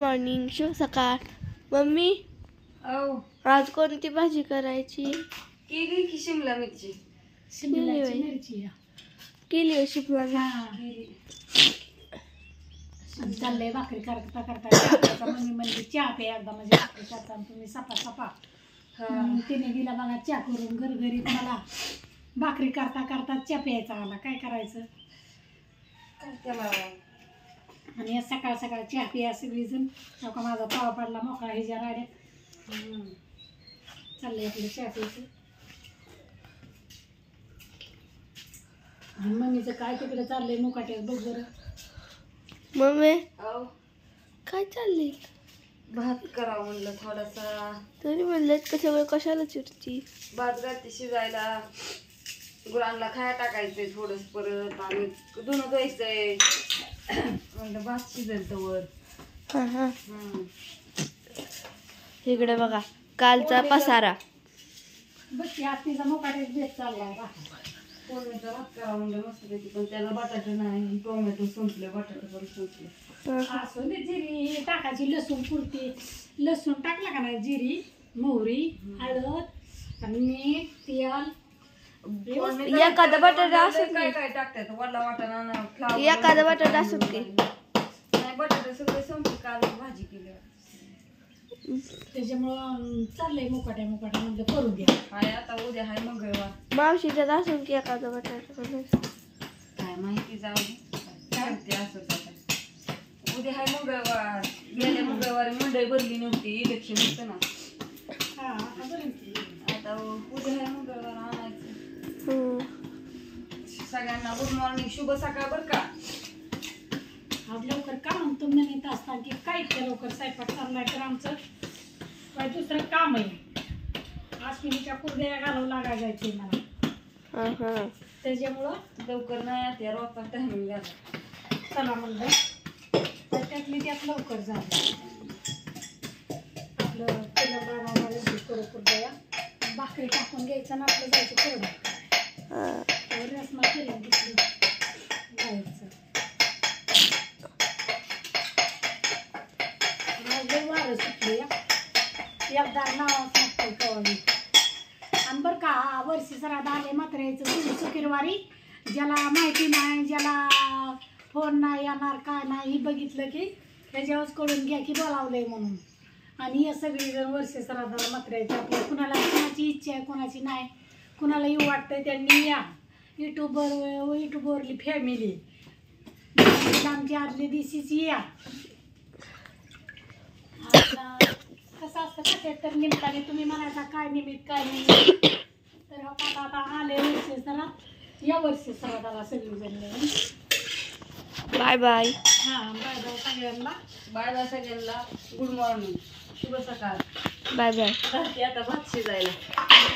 Morning शुभ सकाळ। Mummy आज कोणती भाजी करायची? केली की शिमला मिरची केली शिमला मिरची चाललंय भाकरी करता करता मम्मी म्हणजे चहा पे एकदा म्हणजे भाकरी करता तुम्ही सपा सपा तिने दिला बघा चहा करून घरघरीत मला भाकरी करता करता चहा प्यायचा आला काय करायचं आणि या सकाळ सकाळ चहा पिया सगळीजण का माझा पावा पडला मोकळा ह्याच्या राड्यात चाललंय आपलं चहा प्यायचं आणि मम्मीचं काय तिकडे चाललंय मुकाट्यात बघ जरा मम्मी काय चाललंय? भात करावं म्हणलं थोडासा तरी म्हणलं कशाला चिरती? भात घालते शिजायला गुरांना खाया टाकायचंय थोडस परत आणि धुणं धुवायचंय म्हणलं भात शिजेल तवर इकडे बघा कालचा पसारा बघ की आत्तीचा मुकाट्यात बेत चाललाय टोमॅटो भात करावं म्हणलं मस्तपैकी पण त्याला बटाटे नाही टोमॅटो संपले बटाटे पण संपले असं जिरी टाकायची लसूण पुरती लसूण टाकला का नाही जिरी मोहरी हळद आणि मीठ तेल एखादा बटाटा असत काय काय टाकतात वडला वाटाणा एखादा बटाटा असत की नाही बटाटे सगळे संपले काल भाजी केली त्याच्यामुळं चाललंय मुकाट्या म्हणजे करून घ्या हाय आता उद्या हाय मंगळवार मावशीच्यात असून की एखादा बटाटा काय माहिती जाऊ काय ते असंच आता उद्या हाय मंगळवार गेल्या मंगळवारी मंडई भरली नव्हती इलेक्शन होतं ना आता उद्या हाय मंगळवार आणायचं सगळ्यांना गुड मॉर्निंग शुभ सकाळ बर का आज लवकर का म्हणतो म्हणत असता की काय इतक्या लवकर स्वयंपाक चाललाय तर आमचं काय दुसरं काम आहे अश्विनीच्या कुरड्या घालावं लागायचे मला त्याच्यामुळं लवकर नाही आता रोजचा टायमिंग झाला चला म्हणलं तर त्यातली त्यात लवकर झालं आपलं तेल करू कुरड्या भाकरी टाकून घ्यायचं ना आपलं जायचं करून रसमा केलं दुसरी जायचं वारं सुटले एकदा नावाच नसतं कवावी आणि बरं का वर्षी सरात आले मात्र यायचं शुक्रवारी ज्याला माहिती नाही ज्याला फोन नाही येणार काय नाही ही बघितलं की त्याच्यावरच कळून घ्या की बोलावलंय म्हणून आणि हे सगळीजण वर्षी सरादाला मात्र यायचं आपल्या कुणाला कुणाची इच्छा आहे कुणाची नाही कुणाला येऊ वाटतंय त्यांनी या युट्यूबवरली फॅमिली आमची आदल्या दिवशीची या कसं असतं कसं तर निमित्ताने तुम्ही म्हणायचा काय निमित्त काय निमित्त तर आता आले वर्षी सरा या वर्षी सरादाला सगळीजण बाय बाय बाय बाय सगळ्यांना बाय बाय सगळ्यांना गुड मॉर्निंग शुभ सकाळ बाय बाय आता भात शिजायला